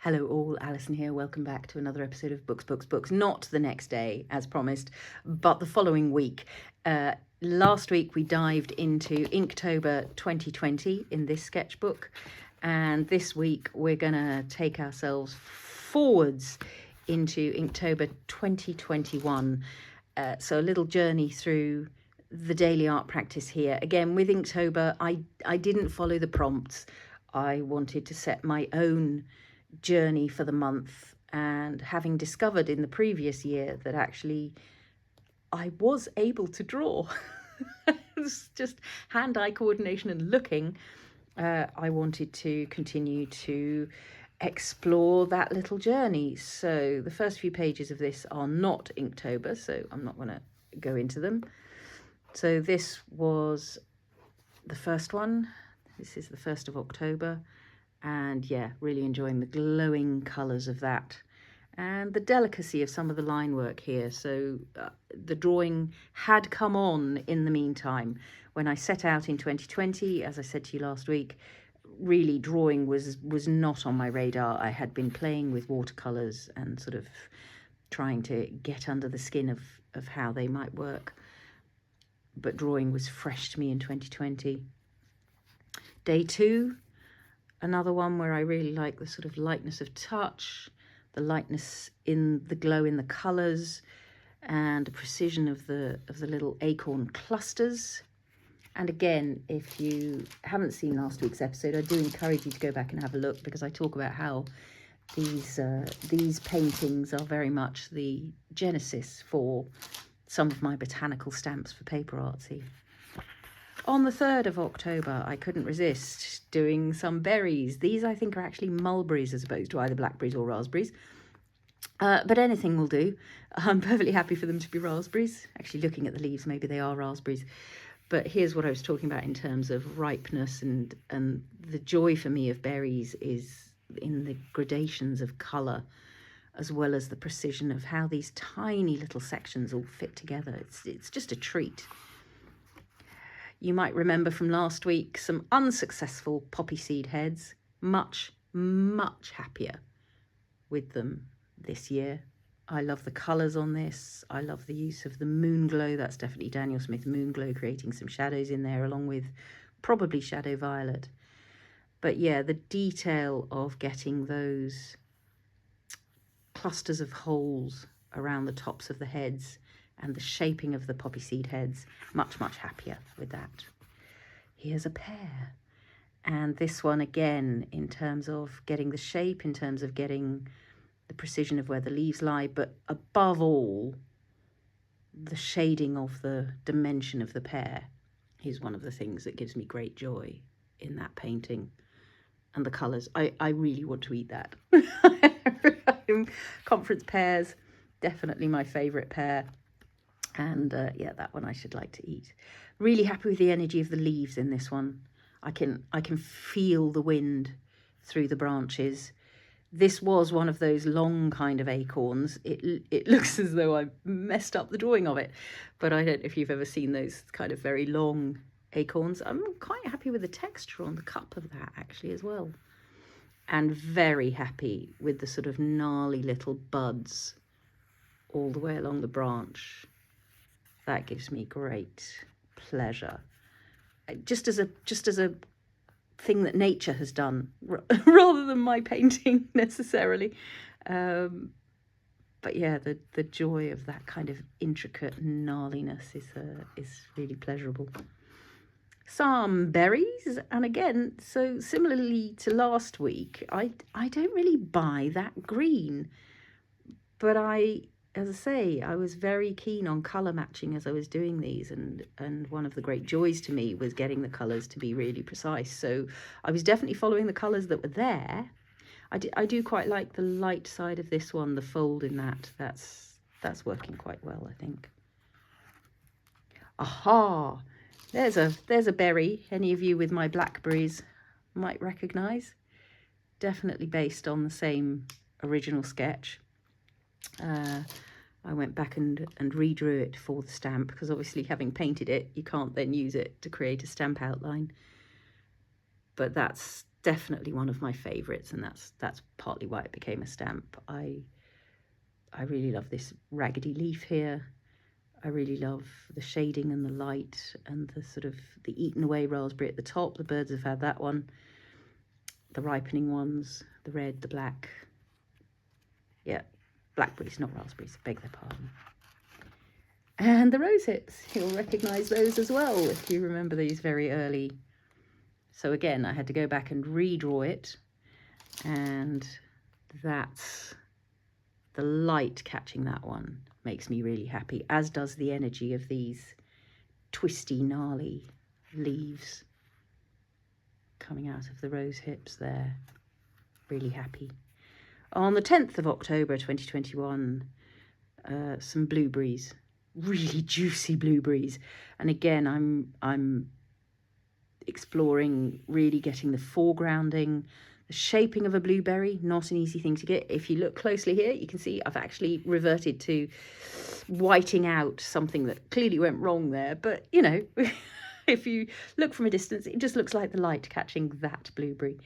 Hello all, Alison here. Welcome back to another episode of Books. Not the next day, as promised, but the following week. Last week we dived into Inktober 2020 in this sketchbook, and this week we're going to take ourselves forwards into Inktober 2021. So a little journey through the daily art practice here. Again, with Inktober, I didn't follow the prompts. I wanted to set my own journey for the month, and having discovered in the previous year that actually I was able to draw it's just hand-eye coordination and looking, I wanted to continue to explore that little journey. So the first few pages of this are not Inktober, so I'm not going to go into them. So this was the first one. This is the 1st of October. And yeah, really enjoying the glowing colours of that and the delicacy of some of the line work here. So the drawing had come on in the meantime. When I set out in 2020, as I said to you last week, really drawing was not on my radar. I had been playing with watercolours and sort of trying to get under the skin of how they might work. But drawing was fresh to me in 2020. Day 2. Another one where I really like the sort of lightness of touch, the lightness in the glow in the colours, and the precision of the little acorn clusters. And again, if you haven't seen last week's episode, I do encourage you to go back and have a look, because I talk about how these paintings are very much the genesis for some of my botanical stamps for Paper Artsy. On the 3rd of October, I couldn't resist doing some berries. These, I think, are actually mulberries as opposed to either blackberries or raspberries. But anything will do. I'm perfectly happy for them to be raspberries. Actually, looking at the leaves, maybe they are raspberries. But here's what I was talking about in terms of ripeness, and the joy for me of berries is in the gradations of colour, as well as the precision of how these tiny little sections all fit together. It's just a treat. You might remember from last week some unsuccessful poppy seed heads. Much happier with them this year. I love the colours on this. I love the use of the moon glow. That's definitely Daniel Smith moon glow, creating some shadows in there along with probably shadow violet. But yeah, the detail of getting those clusters of holes around the tops of the heads and the shaping of the poppy seed heads, much happier with that. Here's a pear. And this one again, in terms of getting the shape, in terms of getting the precision of where the leaves lie, but above all, the shading of the dimension of the pear is one of the things that gives me great joy in that painting. And the colours, I really want to eat that. Conference pears, definitely my favourite pear. And yeah, that one I should like to eat. Really happy with the energy of the leaves in this one. I can feel the wind through the branches. This was one of those long kind of acorns. It looks as though I messed up the drawing of it, but I don't know if you've ever seen those kind of very long acorns. I'm quite happy with the texture on the cup of that actually as well. And very happy with the sort of gnarly little buds all the way along the branch. That gives me great pleasure. Just as a thing that nature has done, rather than my painting necessarily. But yeah, the joy of that kind of intricate gnarliness is really pleasurable. Some berries, and again, so similarly to last week, I don't really buy that green, but as I say, I was very keen on colour matching as I was doing these, and one of the great joys to me was getting the colours to be really precise. So I was definitely following the colours that were there. I do quite like the light side of this one, the fold in that's working quite well, I think. Aha! There's a berry any of you with my blackberries might recognise. Definitely based on the same original sketch. I went back and redrew it for the stamp, because obviously having painted it, you can't then use it to create a stamp outline. But that's definitely one of my favourites, and that's partly why it became a stamp. I really love this raggedy leaf here. I really love the shading and the light and the sort of the eaten away raspberry at the top. The birds have had that one. The ripening ones, the red, the black. Yeah, blackberries, not raspberries, beg their pardon. And the rose hips, you'll recognise those as well if you remember these very early. So again, I had to go back and redraw it, and that's the light catching that one makes me really happy, as does the energy of these twisty, gnarly leaves coming out of the rose hips there. Really happy. On the 10th of October 2021, some blueberries, really juicy blueberries, and again I'm exploring really getting the foregrounding, the shaping of a blueberry. Not an easy thing to get. If you look closely here, you can see I've actually reverted to whiting out something that clearly went wrong there, but you know, if you look from a distance, it just looks like the light catching that blueberry.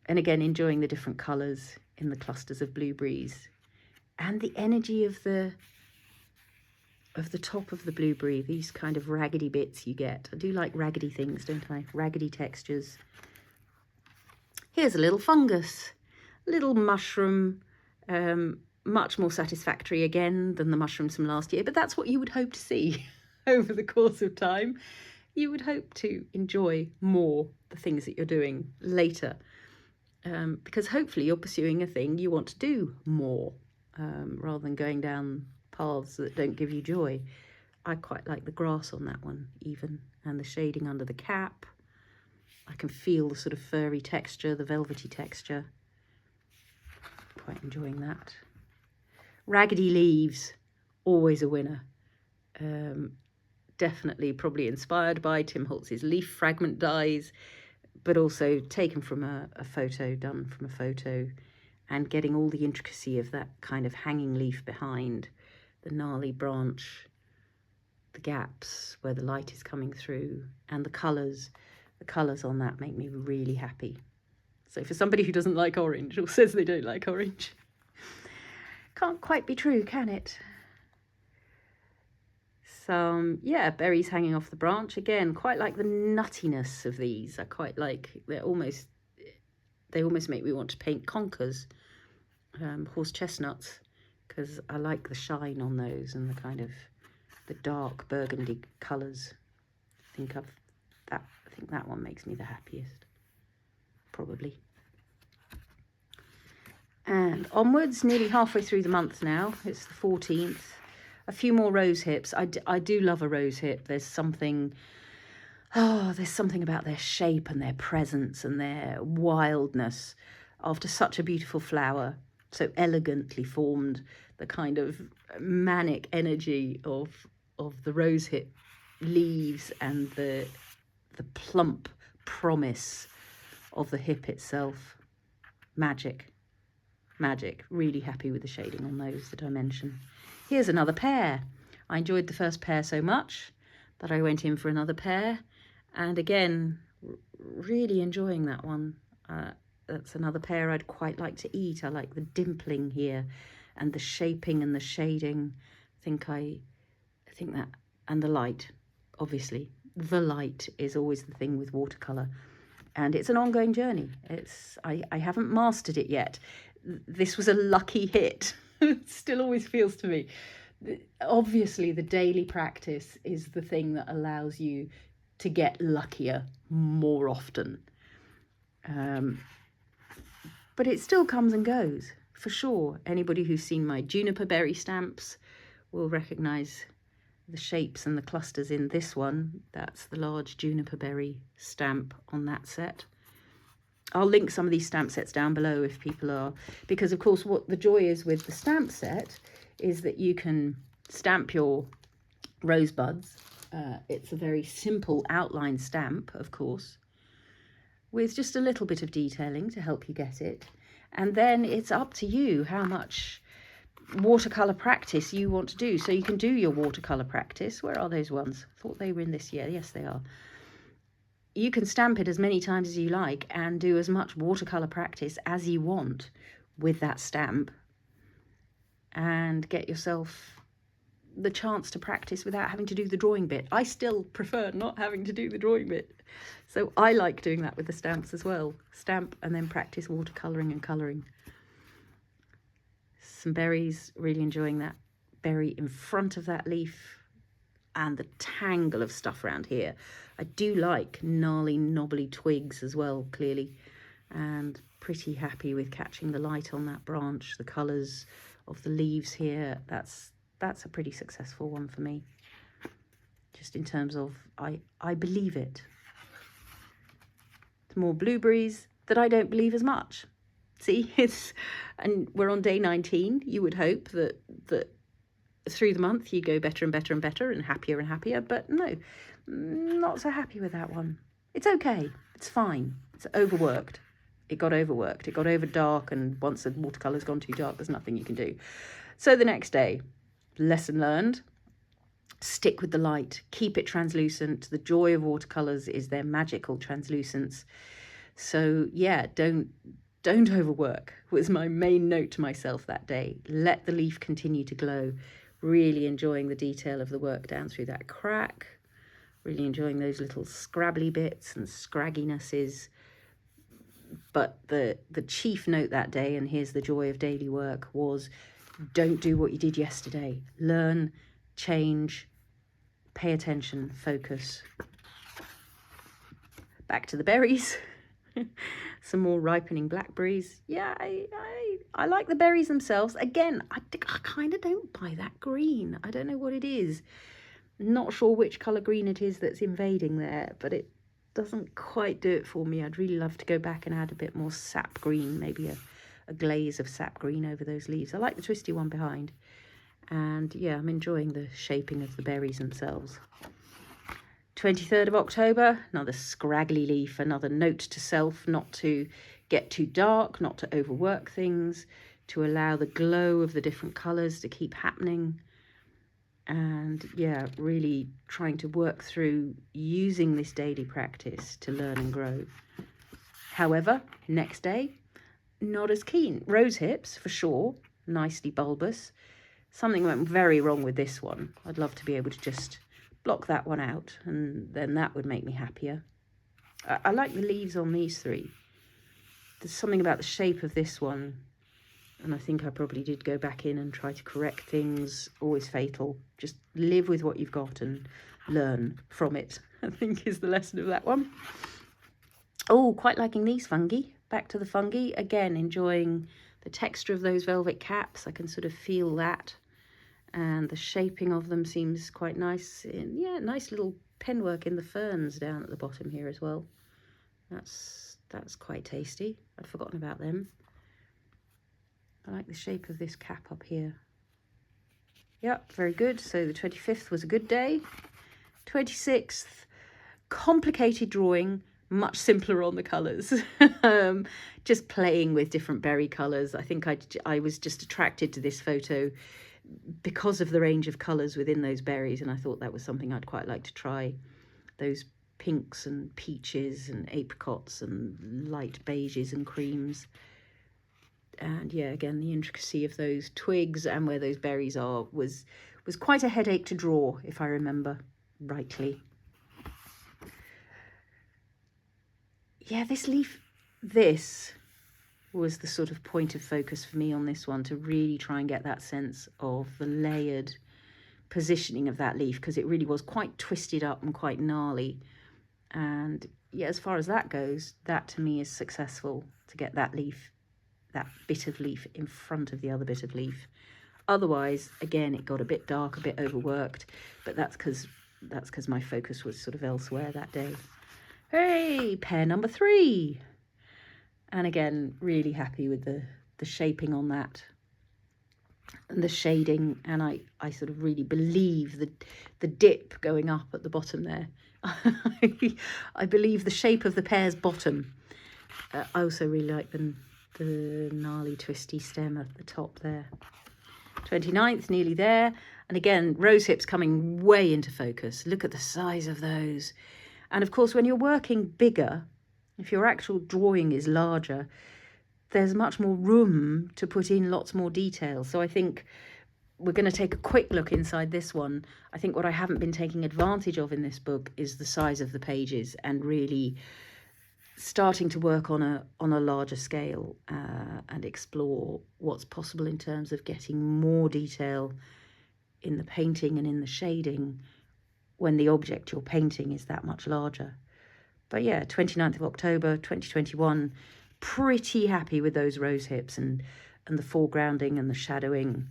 And again, enjoying the different colours in the clusters of blueberries and the energy of the top of the blueberry, these kind of raggedy bits you get. I do like raggedy things, don't I? Raggedy textures. Here's a little fungus, little mushroom, much more satisfactory again than the mushrooms from last year, but that's what you would hope to see over the course of time. You would hope to enjoy more the things that you're doing later, because hopefully you're pursuing a thing you want to do more, rather than going down paths that don't give you joy. I quite like the grass on that one even, and the shading under the cap. I can feel the sort of furry texture, the velvety texture. Quite enjoying that. Raggedy leaves, always a winner. Definitely probably inspired by Tim Holtz's leaf fragment dies, but also taken from a photo, done from a photo, and getting all the intricacy of that kind of hanging leaf behind, the gnarly branch, the gaps where the light is coming through, and the colours. The colours on that make me really happy. So for somebody who doesn't like orange, or says they don't like orange, can't quite be true, can it? Some, yeah, berries hanging off the branch. Again, quite like the nuttiness of these. I quite like, they almost make me want to paint conkers, horse chestnuts, because I like the shine on those and the kind of the dark burgundy colours. I think that one makes me the happiest, probably. And onwards, nearly halfway through the month now. It's the 14th. A few more rose hips. I do love a rose hip. There's something about their shape and their presence and their wildness after such a beautiful flower, so elegantly formed. The kind of manic energy of the rose hip leaves and the plump promise of the hip itself. Magic. Really happy with the shading on those that I mentioned. Here's another pear. I enjoyed the first pear so much that I went in for another pear, and again, really enjoying that one. That's another pear I'd quite like to eat. I like the dimpling here and the shaping and the shading. I think that, and the light, obviously. The light is always the thing with watercolour, and it's an ongoing journey. I haven't mastered it yet. This was a lucky hit. It still always feels to me. Obviously, the daily practice is the thing that allows you to get luckier more often. But it still comes and goes, for sure. Anybody who's seen my juniper berry stamps will recognise the shapes and the clusters in this one. That's the large juniper berry stamp on that set. I'll link some of these stamp sets down below if people are, because of course what the joy is with the stamp set is that you can stamp your rosebuds. It's a very simple outline stamp, of course, with just a little bit of detailing to help you get it. And then it's up to you how much watercolour practice you want to do. So you can do your watercolour practice. Where are those ones? I thought they were in this year. Yes, they are. you can stamp it as many times as you like and do as much watercolour practice as you want with that stamp and get yourself the chance to practice without having to do the drawing bit. I still prefer not having to do the drawing bit. So I like doing that with the stamps as well. Stamp and then practice watercolouring and colouring. Some berries, really enjoying that berry in front of that leaf and the tangle of stuff around here. I do like gnarly, knobbly twigs as well, clearly, and pretty happy with catching the light on that branch, the colours of the leaves here. That's a pretty successful one for me, just in terms of I believe it. More blueberries that I don't believe as much. See, and we're on day 19. You would hope that through the month you go better and better and better and happier, but no, not so happy with that one. It's okay, it's fine. It's overworked. It got overworked, it got over dark, and once the watercolour's gone too dark, there's nothing you can do. So the next day, lesson learned, stick with the light, keep it translucent. The joy of watercolours is their magical translucence. So yeah, don't overwork was my main note to myself that day. Let the leaf continue to glow. Really enjoying the detail of the work down through that crack. Really enjoying those little scrabbly bits and scragginesses. But the chief note that day, and here's the joy of daily work, was don't do what you did yesterday. Learn, change, pay attention, focus. Back to the berries. Some more ripening blackberries. Yeah, I like the berries themselves. Again, I kind of don't buy that green. I don't know what it is. Not sure which colour green it is that's invading there, but it doesn't quite do it for me. I'd really love to go back and add a bit more sap green, maybe a glaze of sap green over those leaves. I like the twisty one behind. And yeah, I'm enjoying the shaping of the berries themselves. 23rd of October, another scraggly leaf, another note to self not to get too dark, not to overwork things, to allow the glow of the different colours to keep happening. And yeah, really trying to work through using this daily practice to learn and grow. However, next day, not as keen. Rose hips, for sure, nicely bulbous. Something went very wrong with this one. I'd love to be able to just block that one out, and then that would make me happier. I like the leaves on these three. There's something about the shape of this one, and I think I probably did go back in and try to correct things. Always fatal. Just live with what you've got and learn from it, I think is the lesson of that one. Oh, quite liking these fungi. Back to the fungi. Again, enjoying the texture of those velvet caps. I can sort of feel that. And the shaping of them seems quite nice. Yeah, nice little penwork in the ferns down at the bottom here as well. That's quite tasty. I'd forgotten about them. I like the shape of this cap up here. Yep, very good. So the 25th was a good day. 26th, complicated drawing, much simpler on the colours. Just playing with different berry colours. I think I was just attracted to this photo because of the range of colours within those berries, and I thought that was something I'd quite like to try. Those pinks and peaches and apricots and light beiges and creams. And yeah, again, the intricacy of those twigs and where those berries are was quite a headache to draw, if I remember rightly. Yeah, this leaf, this was the sort of point of focus for me on this one, to really try and get that sense of the layered positioning of that leaf, because it really was quite twisted up and quite gnarly. And yeah, as far as that goes, that to me is successful, to get that leaf, that bit of leaf in front of the other bit of leaf. Otherwise, again, it got a bit dark, a bit overworked, but that's because my focus was sort of elsewhere that day. Hey, pear number 3. And again, really happy with the shaping on that and the shading. And I sort of really believe the dip going up at the bottom there. I believe the shape of the pear's bottom. I also really like the gnarly twisty stem at the top there. 29th, nearly there. And again, rose hips coming way into focus. Look at the size of those. And of course, when you're working bigger, if your actual drawing is larger, there's much more room to put in lots more detail. So I think we're going to take a quick look inside this one. I think what I haven't been taking advantage of in this book is the size of the pages and really starting to work on a larger scale and explore what's possible in terms of getting more detail in the painting and in the shading when the object you're painting is that much larger. But yeah, 29th of October 2021, pretty happy with those rose hips and the foregrounding and the shadowing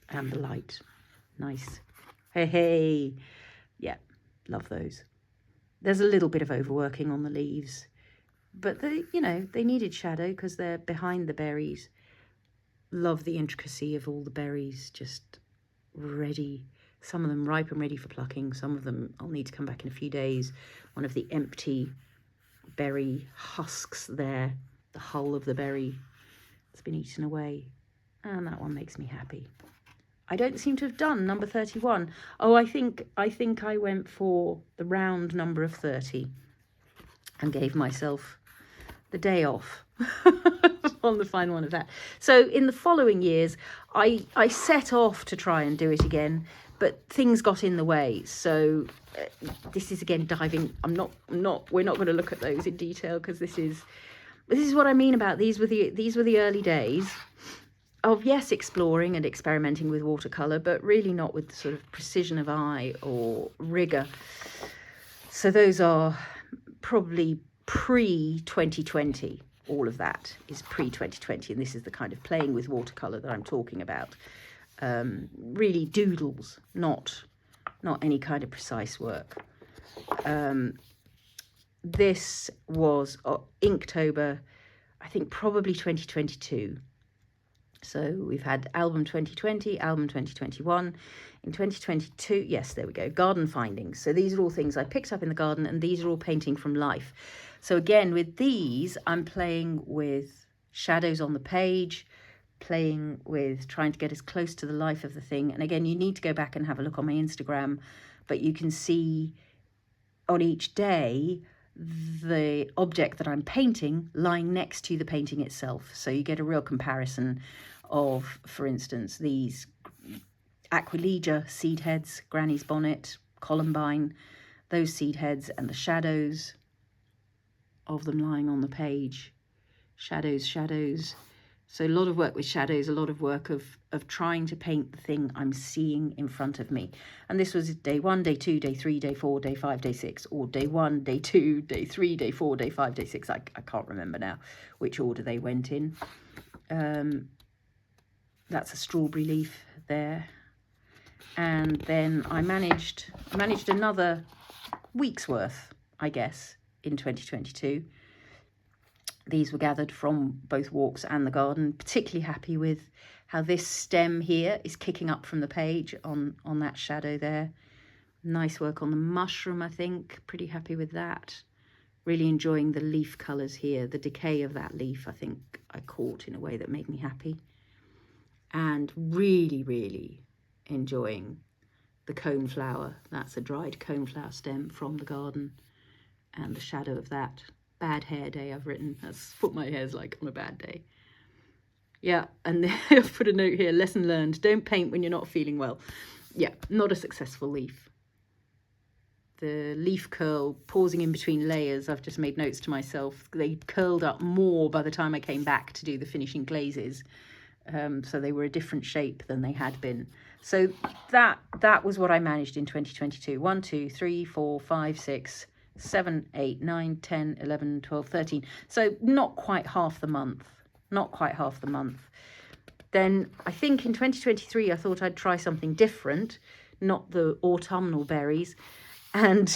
and the light. Nice. Hey. Yeah, love those. There's a little bit of overworking on the leaves, but they needed shadow because they're behind the berries. Love the intricacy of all the berries, just ready. Some of them ripe and ready for plucking. Some of them I'll need to come back in a few days. One of the empty berry husks there, the hull of the berry has been eaten away. And that one makes me happy. I don't seem to have done number 31. Oh, I think I went for the round number of 30 and gave myself the day off on the final one of that. So in the following years, I set off to try and do it again, but things got in the way. So this is again diving. We're not going to look at those in detail because this is what I mean about these were the early days of, yes, exploring and experimenting with watercolour, but really not with the sort of precision of eye or rigour. So those are probably pre-2020. All of that is pre-2020, and this is the kind of playing with watercolour that I'm talking about. Really doodles, not any kind of precise work. This was Inktober, I think probably 2022. So we've had album 2020, album 2021. In 2022, yes, there we go, garden findings. So these are all things I picked up in the garden, and these are all painting from life. So again, with these, I'm playing with shadows on the page, playing with trying to get as close to the life of the thing. And again, you need to go back and have a look on my Instagram, but you can see on each day the object that I'm painting lying next to the painting itself. So you get a real comparison of, for instance, these Aquilegia seed heads, Granny's bonnet, Columbine, those seed heads, and the shadows of them lying on the page. Shadows. So a lot of work with shadows, a lot of work of trying to paint the thing I'm seeing in front of me. And this was day 1, day 2, day 3, day 4, day 5, day 6, or day 1, day 2, day 3, day 4, day 5, day 6. I can't remember now which order they went in. That's a strawberry leaf there. And then I managed another week's worth, I guess, in 2022. These were gathered from both walks and the garden. Particularly happy with how this stem here is kicking up from the page on that shadow there. Nice work on the mushroom, I think. Pretty happy with that. Really enjoying the leaf colours here. The decay of that leaf, I think I caught in a way that made me happy. And really, really enjoying the coneflower. That's a dried coneflower stem from the garden. And the shadow of that. Bad hair day, I've written. That's what my hair's like on a bad day. Yeah, and I've put a note here, lesson learned, don't paint when you're not feeling well. Yeah, not a successful leaf. The leaf curl, pausing in between layers, I've just made notes to myself. They curled up more by the time I came back to do the finishing glazes. So they were a different shape than they had been. So that was what I managed in 2022. 1, 2, 3, 4, 5, 6, 7, 8, 9, 10, 11, 12, 13. So not quite half the month. Then I think in 2023, I thought I'd try something different, not the autumnal berries. And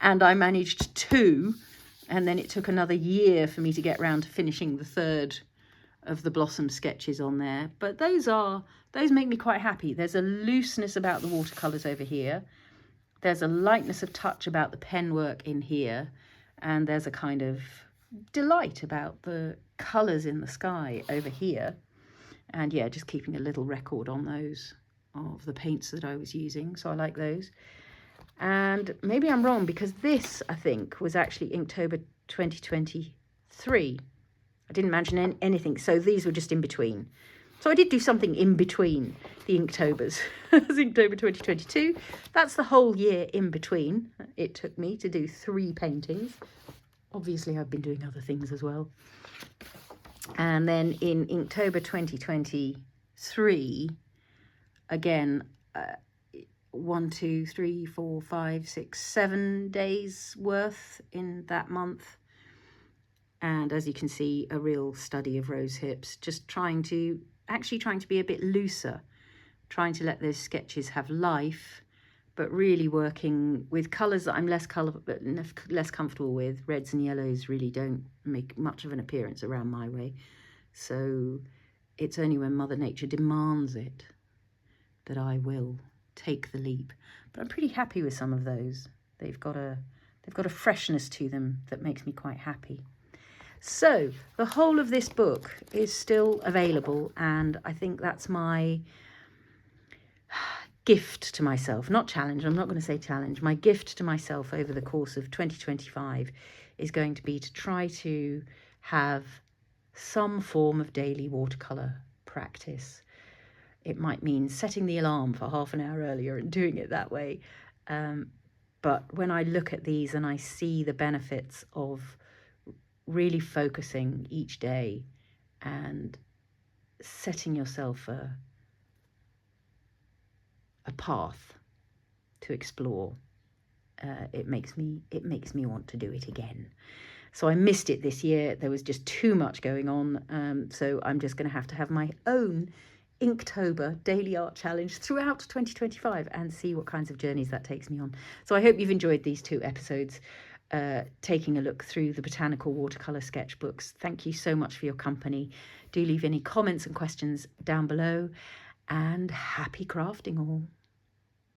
I managed 2. And then it took another year for me to get round to finishing the 3rd of the blossom sketches on there. But those make me quite happy. There's a looseness about the watercolours over here. There's a lightness of touch about the pen work in here. And there's a kind of delight about the colours in the sky over here. And yeah, just keeping a little record on those of the paints that I was using. So I like those. And maybe I'm wrong, because this, I think, was actually Inktober 2023. I didn't mention anything, so these were just in between. So I did do something in between the Inktobers. It's Inktober 2022. That's the whole year in between. It took me to do 3 paintings. Obviously, I've been doing other things as well. And then in Inktober 2023, again, 1, 2, 3, 4, 5, 6, 7 days worth in that month. And as you can see, a real study of rose hips, just trying to be a bit looser, trying to let those sketches have life, but really working with colours that I'm less comfortable with. Reds and yellows really don't make much of an appearance around my way. So it's only when Mother Nature demands it that I will take the leap. But I'm pretty happy with some of those. They've got a freshness to them that makes me quite happy. So the whole of this book is still available, and I think that's my gift to myself, not challenge. I'm not going to say challenge. My gift to myself over the course of 2025 is going to be to try to have some form of daily watercolour practice. It might mean setting the alarm for half an hour earlier and doing it that way. But when I look at these and I see the benefits of really focusing each day and setting yourself a path to explore, it makes me want to do it again. So I missed it this year. There was just too much going on. So I'm just going to have my own Inktober daily art challenge throughout 2025 and see what kinds of journeys that takes me on. So I hope you've enjoyed these 2 episodes, taking a look through the Botanical watercolour sketchbooks. Thank you so much for your company. Do leave any comments and questions down below, and happy crafting all.